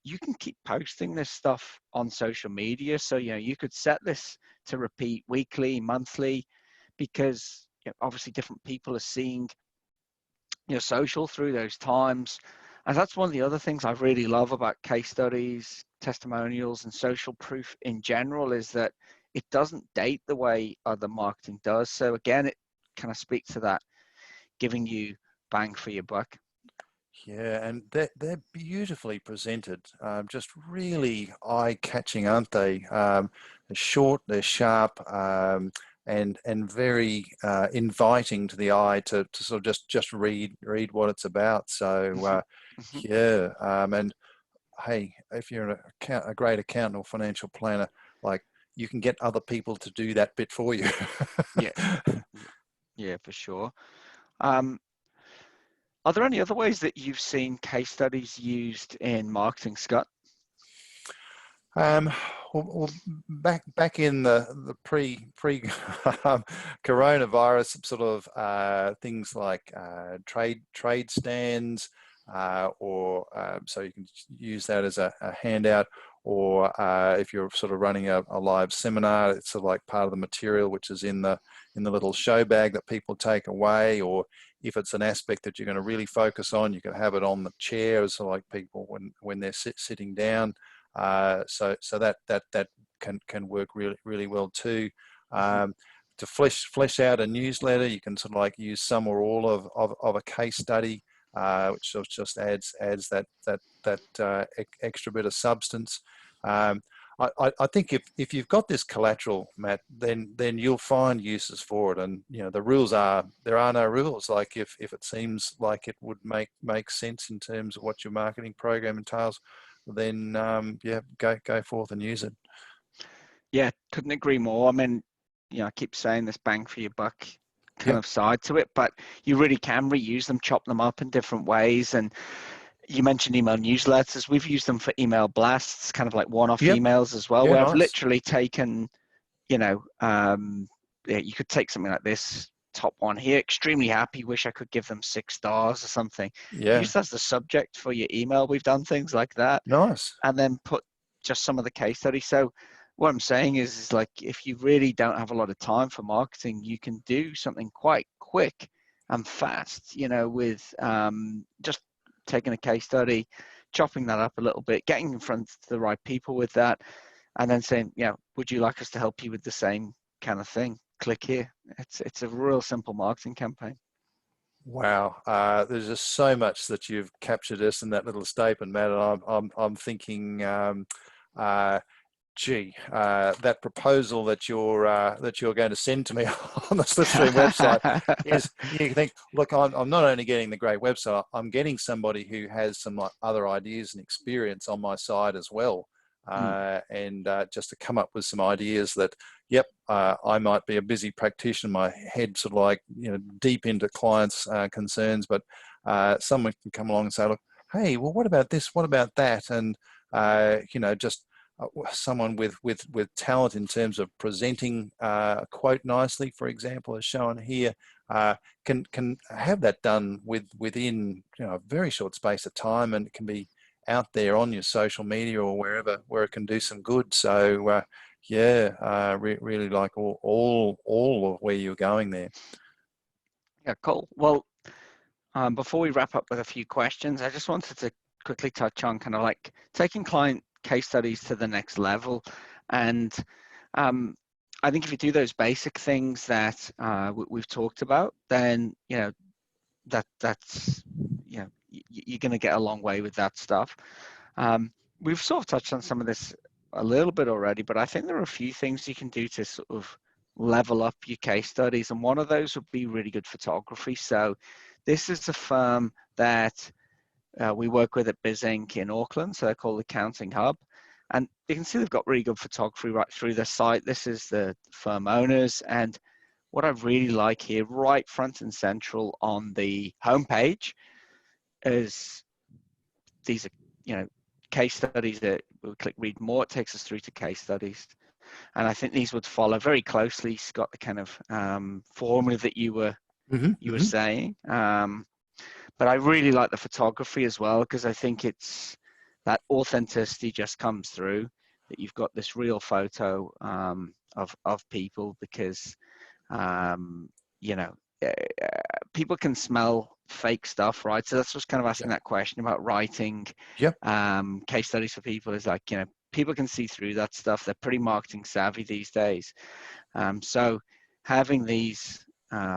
you can keep posting this stuff on social media. So, you could set this to repeat weekly, monthly, because obviously different people are seeing social through those times. And that's one of the other things I really love about case studies, testimonials, and social proof in general, is that it doesn't date the way other marketing does. So again, it kind of speaks to that, giving you bang for your buck. Yeah, and they're beautifully presented, just really eye-catching, aren't they? They're short, they're sharp, and very inviting to the eye to sort of just read what it's about. So yeah, and hey, if you're a great accountant or financial planner, like, you can get other people to do that bit for you. Yeah, yeah, for sure. Um, are there any other ways that you've seen case studies used in marketing, Scott? Um, well, back in the pre coronavirus sort of things like trade stands, or so you can use that as a handout, or if you're sort of running a live seminar, it's sort of like part of the material which is in the little show bag that people take away. Or if it's an aspect that you're going to really focus on, you can have it on the chair, so like people when they're sitting down. So that can work really well too. To flesh out a newsletter, you can sort of like use some or all of a case study, which just adds that extra bit of substance. I think if you've got this collateral, Matt, then you'll find uses for it. And the rules are, there are no rules. Like if it seems like it would make sense in terms of what your marketing program entails, then yeah, go forth and use it. Yeah, couldn't agree more. I mean, I keep saying this bang for your buck kind Yep. of side to it, but you really can reuse them, chop them up in different ways. And you mentioned email newsletters. We've used them for email blasts, kind of like one-off Yep. emails as well, Yeah. where I've Nice. literally taken, you could take something like this top one here, extremely happy, wish I could give them 6 stars or something. Yeah. Use that as the subject for your email. We've done things like that, Nice. and then put just some of the case studies. So what I'm saying is like, if you really don't have a lot of time for marketing, you can do something quite quick and fast, with just taking a case study, chopping that up a little bit, getting in front of the right people with that, and then saying, would you like us to help you with the same kind of thing? Click here. It's a real simple marketing campaign. Wow, there's just so much that you've captured us in that little statement, Matt. And I'm thinking, gee, that proposal that you're going to send to me on the Slipstream website is, you think, look, I'm not only getting the great website, I'm getting somebody who has some like other ideas and experience on my side as well. And just to come up with some ideas that, yep, I might be a busy practitioner, my head sort of like, deep into clients' concerns, but someone can come along and say, look, hey, well, what about this? What about that? And, just someone with talent in terms of presenting a quote nicely, for example, as shown here, can have that done within a very short space of time, and it can be out there on your social media or wherever where it can do some good. So Yeah, really like all of where you're going there. Yeah, cool. Well, before we wrap up with a few questions, I just wanted to quickly touch on kind of like taking client case studies to the next level. And I think if you do those basic things that we've talked about, then, that's, you're going to get a long way with that stuff. We've sort of touched on some of this a little bit already, but I think there are a few things you can do to sort of level up your case studies. And one of those would be really good photography. So this is a firm that we work with at BizInc in Auckland. So they're called Accounting Hub. And you can see they've got really good photography right through their site. This is the firm owners. And what I really like here, right front and central on the homepage, is these are, case studies that we'll click read more. It takes us through to case studies. And I think these would follow very closely, Scott, the kind of formula that you were saying. But I really like the photography as well, because I think it's that authenticity just comes through, that you've got this real photo of people, because people can smell fake stuff, right? So that's just kind of asking that question about writing case studies for people, is like, people can see through that stuff. They're pretty marketing savvy these days. So having these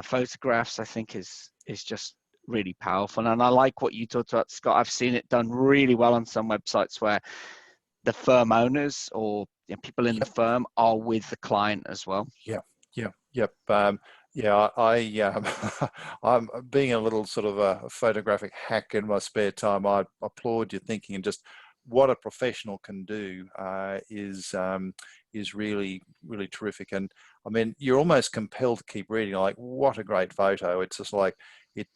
photographs, I think, is just really powerful. And I like what you talked about, Scott. I've seen it done really well on some websites where the firm owners or people in the firm are with the client as well. Yep. I'm being a little sort of a photographic hack in my spare time. I applaud your thinking, and just what a professional can do is really, really terrific. And I mean, you're almost compelled to keep reading. Like, what a great photo! It's just like it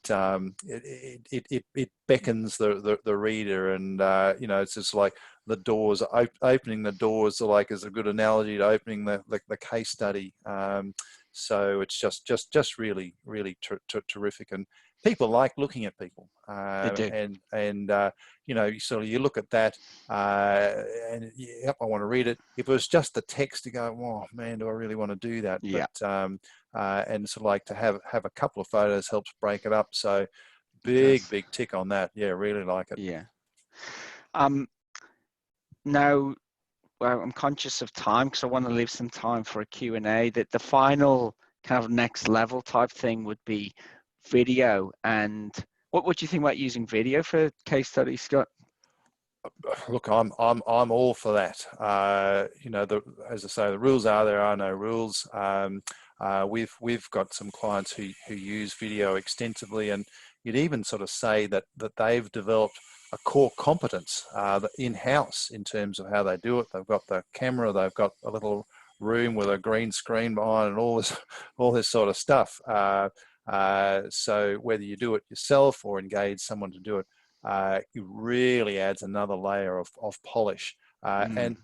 beckons the reader, and it's just like the doors, opening the doors, like, is a good analogy to opening the case study. So it's just really, really terrific, and people like looking at people. They do. And so you look at that, and yep, I want to read it. If it was just the text, to go, oh man, do I really want to do that? Yeah. But and sort of like to have a couple of photos helps break it up. So big tick on that. Yeah, really like it. Yeah. Now, well, I'm conscious of time, because I want to leave some time for a Q&A. That the final kind of next level type thing would be video. And what do you think about using video for case studies, Scott? Look, I'm all for that. As I say, the rules are, there are no rules. We've got some clients who use video extensively, and you'd even sort of say that they've developed a core competence in-house in terms of how they do it. They've got the camera, they've got a little room with a green screen behind, and all this sort of stuff. So whether you do it yourself or engage someone to do it, it really adds another layer of polish. And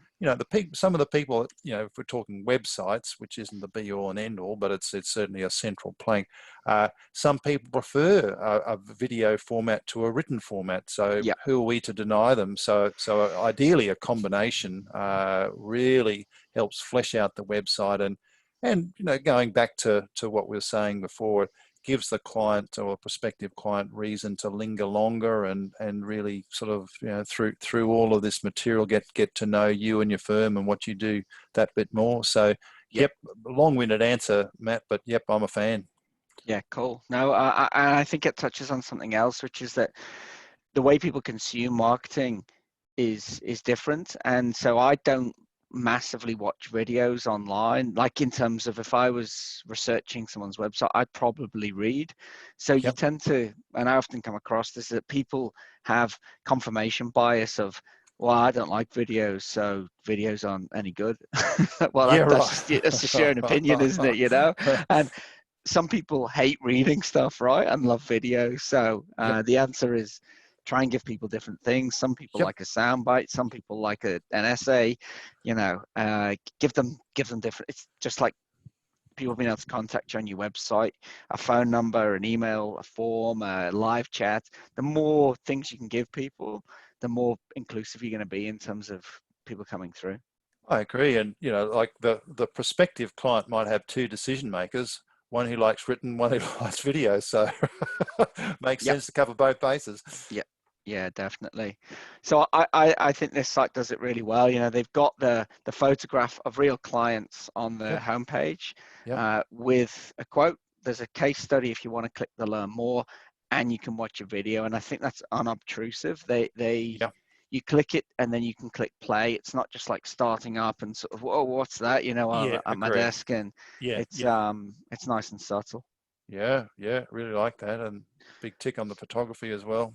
some of the people, if we're talking websites, which isn't the be all and end all, but it's certainly a central plank. Some people prefer a video format to a written format. So who are we to deny them? So ideally, a combination really helps flesh out the website, and going back to what we were saying before, gives the client or a prospective client reason to linger longer, and really sort of through all of this material get to know you and your firm and what you do that bit more. So long-winded answer, Matt, but I'm a fan. Yeah, cool. No, I think it touches on something else, which is that the way people consume marketing is different. And so I don't massively watch videos online. Like, in terms of, if I was researching someone's website, I'd probably read. So you tend to, and I often come across this, that people have confirmation bias of, well, I don't like videos, so videos aren't any good. Well, that's just sharing opinion, isn't it? And some people hate reading stuff, right, and love videos. So the answer is, try and give people different things. Some people like a soundbite. Some people like an essay. Give them different. It's just like people being able to contact you on your website, a phone number, an email, a form, a live chat. The more things you can give people, the more inclusive you're going to be in terms of people coming through. I agree. And, you know, like the prospective client might have two decision makers, one who likes written, one who likes video. So makes Yep. sense to cover both bases. Yeah, yeah, definitely. So I think this site does it really well. You know, they've got the photograph of real clients on the Yep. homepage Yep. with a quote. There's a case study if you want to click the learn more, and you can watch a video. And I think that's unobtrusive. Yep. You click it and then you can click play. It's not just like starting up and sort of, oh, what's that? You know, Yeah. at my Agree. desk, and Yeah. it's Yeah. it's nice and subtle. Yeah. Yeah. Really like that. And big tick on the photography as well.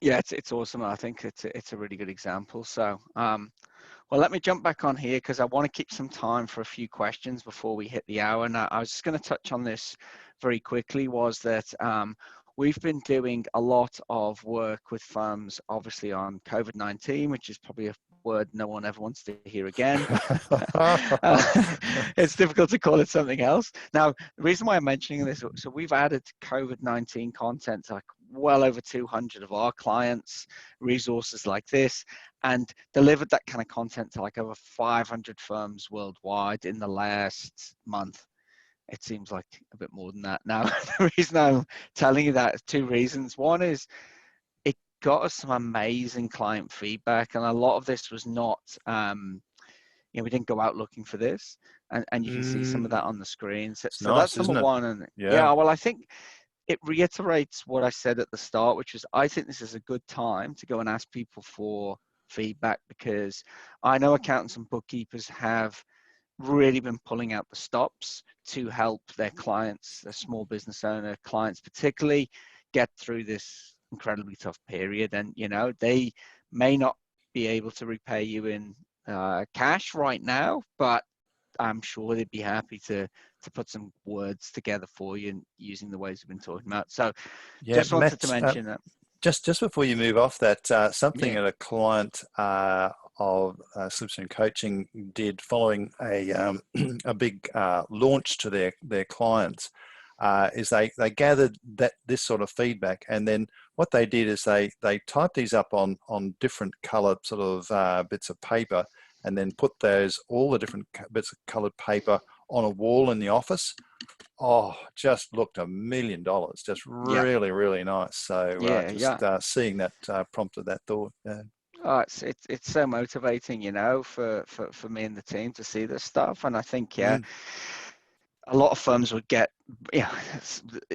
Yeah, it's awesome. I think it's a really good example. So well, let me jump back on here because I want to keep some time for a few questions before we hit the hour. And I was just going to touch on this very quickly, was that we've been doing a lot of work with firms, obviously on COVID-19, which is probably a word no one ever wants to hear again. It's difficult to call it something else. Now, the reason why I'm mentioning this, so we've added COVID-19 content to like well over 200 of our clients, resources like this, and delivered that kind of content to like over 500 firms worldwide in the last month. It seems like a bit more than that. Now, the reason I'm telling you that is two reasons. One is it got us some amazing client feedback, and a lot of this was not, we didn't go out looking for this, and you can see some of Mm, that on the screen. So, it's so nice, that's number isn't it? one. And Yeah. yeah, well, I think it reiterates what I said at the start, which was I think this is a good time to go and ask people for feedback, because I know accountants and bookkeepers have really been pulling out the stops to help their clients, their small business owner clients particularly, get through this incredibly tough period. And they may not be able to repay you in cash right now, but I'm sure they'd be happy to put some words together for you and using the ways we've been talking about. So Yeah. just wanted to Matt, mention that. just before you move off that, something Yeah. that a client of Slipstream Coaching did following a a big launch to their clients is they gathered this sort of feedback, and then what they did is they typed these up on different coloured sort of bits of paper, and then put all the different bits of coloured paper on a wall in the office. Oh, just looked $1 million. Just Yeah. really, really nice. So Yeah. Yeah. seeing that prompted that thought. Oh, it's so motivating, for me and the team to see this stuff. And I think, yeah, Mm, a lot of firms would get,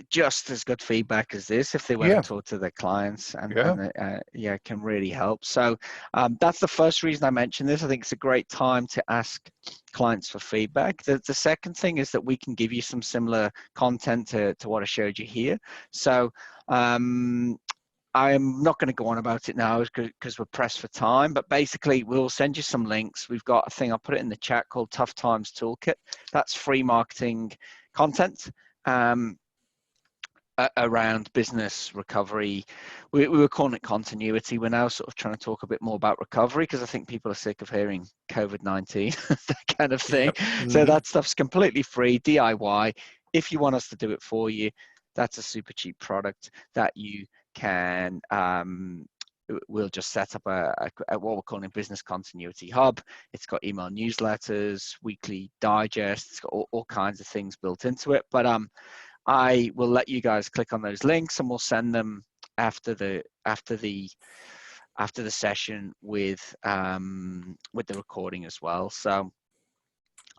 just as good feedback as this if they went yeah, and talked to their clients, and yeah, yeah, it can really help. So that's the first reason I mentioned this. I think it's a great time to ask clients for feedback. The second thing is that we can give you some similar content to what I showed you here. So I'm not going to go on about it now because we're pressed for time, but basically we'll send you some links. We've got a thing, I'll put it in the chat, called Tough Times Toolkit. That's free marketing content around business recovery. We were calling it continuity. We're now sort of trying to talk a bit more about recovery, because I think people are sick of hearing COVID-19, that kind of thing. yep. So Mm, that stuff's completely free, DIY. If you want us to do it for you, that's a super cheap product that you can we'll just set up a what we're calling a business continuity hub. It's got email newsletters, weekly digests, it's got all kinds of things built into it. But I will let you guys click on those links, and we'll send them after the session with the recording as well. So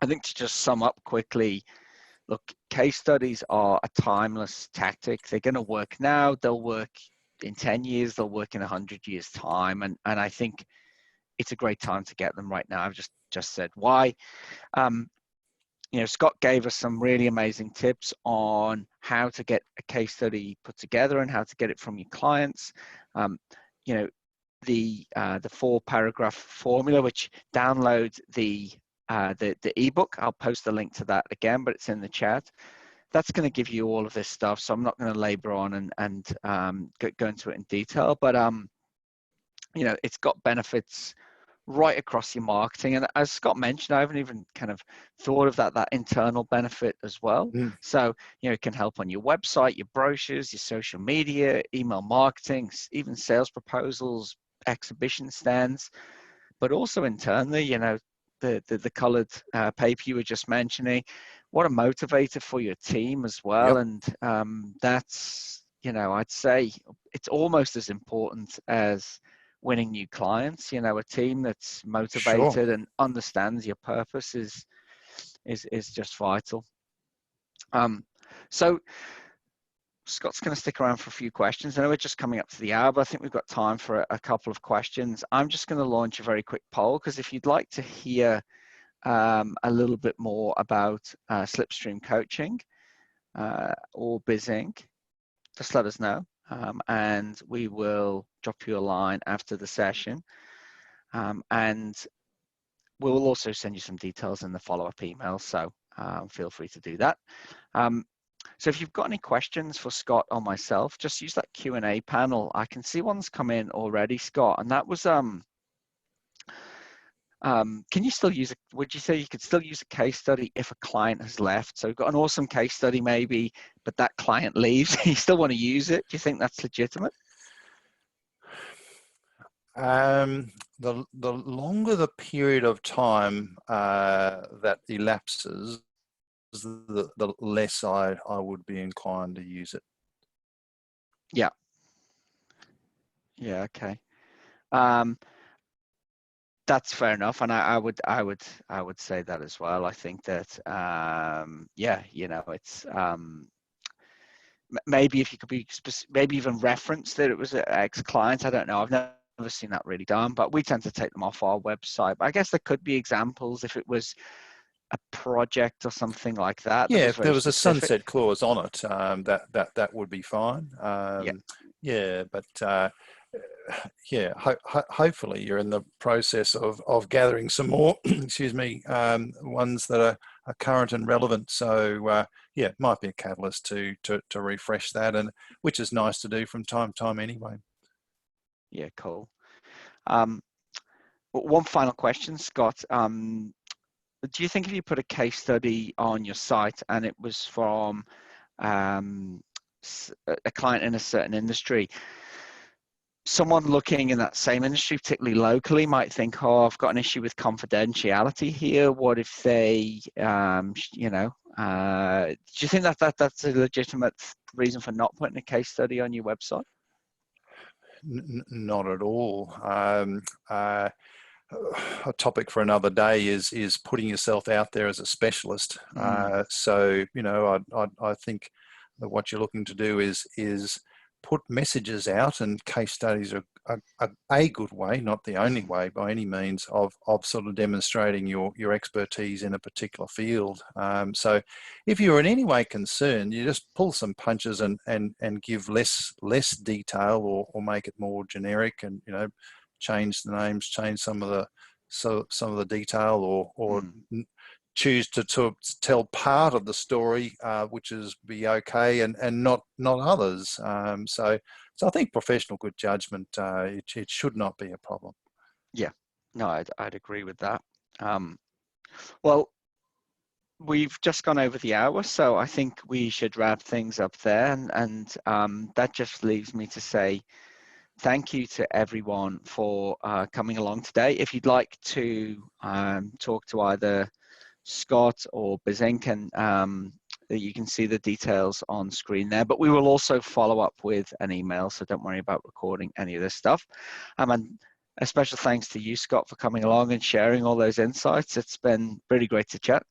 I think, to just sum up quickly, look, case studies are a timeless tactic. They're going to work now. They'll work in 10 years. They'll work in 100 years' time. And I think it's a great time to get them right now. I've just said why. Scott gave us some really amazing tips on how to get a case study put together and how to get it from your clients. The 4-paragraph formula, which download the ebook. I'll post the link to that again, but it's in the chat. That's going to give you all of this stuff, so I'm not going to labor on and go into it in detail. But it's got benefits right across your marketing. And as Scott mentioned, I haven't even kind of thought of that internal benefit as well. mm. So, it can help on your website, your brochures, your social media, email marketing, even sales proposals, exhibition stands, but also internally, the coloured paper you were just mentioning, what a motivator for your team as well. Yep. And that's, I'd say it's almost as important as winning new clients. A team that's Sure. motivated and understands your purpose is just vital. So Scott's going to stick around for a few questions. I know we're just coming up to the hour, but I think we've got time for a couple of questions. I'm just going to launch a very quick poll, because if you'd like to hear a little bit more about Slipstream coaching or BizInc, just let us know, and we will drop you a line after the session. And we'll also send you some details in the follow-up email, so feel free to do that. So if you've got any questions for Scott or myself, just use that Q&A panel. I can see one's come in already, Scott, and that was, can you still use would you say you could still use a case study if a client has left? So we've got an awesome case study maybe, but that client leaves, you still want to use it? Do you think that's legitimate? The longer the period of time that elapses, the less I would be inclined to use it. Yeah. Yeah. Okay. That's fair enough, and I would say that as well. I think that yeah, it's maybe if you could be maybe even reference that it was an ex-client. I don't know. I've never seen that really done, but we tend to take them off our website. But I guess there could be examples if it was a project or something like that. Yeah, That was if there very was a specific. sunset clause on it, that would be fine. Yeah. Yeah, but yeah, hopefully you're in the process of gathering some more, excuse me, ones that are current and relevant. So yeah, it might be a catalyst to refresh that, and which is nice to do from time to time anyway. Yeah, cool. One final question, Scott. Do you think if you put a case study on your site and it was from a client in a certain industry, someone looking in that same industry, particularly locally, might think, oh, I've got an issue with confidentiality here. What if they, do you think that's a legitimate reason for not putting a case study on your website? Not at all. A topic for another day is putting yourself out there as a specialist. So I think that what you're looking to do is put messages out, and case studies are a good way, not the only way by any means, of sort of demonstrating your expertise in a particular field. So if you're in any way concerned, you just pull some punches and give less detail, or make it more generic, and change the names, change some of the detail, or choose to tell part of the story, which is be okay, and not others. So I think professional good judgment, it should not be a problem. Yeah, no, I'd agree with that. Well, we've just gone over the hour, so I think we should wrap things up there, and that just leaves me to say thank you to everyone for coming along today. If you'd like to talk to either Scott or BizInc, and you can see the details on screen there, but we will also follow up with an email, so don't worry about recording any of this stuff. And a special thanks to you, Scott, for coming along and sharing all those insights. It's been really great to chat.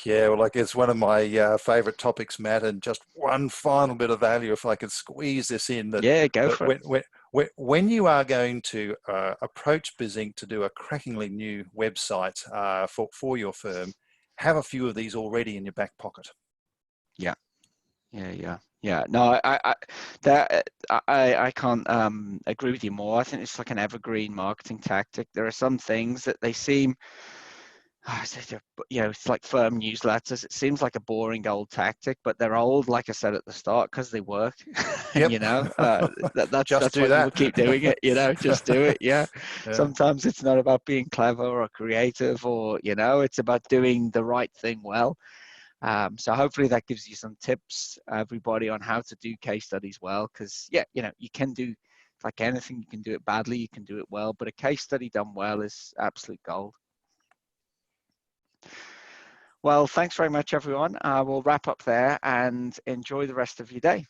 Yeah, well, it's one of my favorite topics, Matt, and just one final bit of value, if I could squeeze this in, Yeah, go for it. When you are going to approach BizInc to do a crackingly new website for your firm, have a few of these already in your back pocket. Yeah. No, I can't agree with you more. I think it's like an evergreen marketing tactic. There are some things that they seem, it's like firm newsletters. It seems like a boring old tactic, but they're old, like I said at the start, because they work. Yep. That's do why that. people keep doing it. Just do it. Yeah. Sometimes it's not about being clever or creative, or it's about doing the right thing well. So hopefully that gives you some tips, everybody, on how to do case studies well. Because you can do, like anything, you can do it badly, you can do it well, but a case study done well is absolute gold. Well, thanks very much, everyone. We'll wrap up there and enjoy the rest of your day.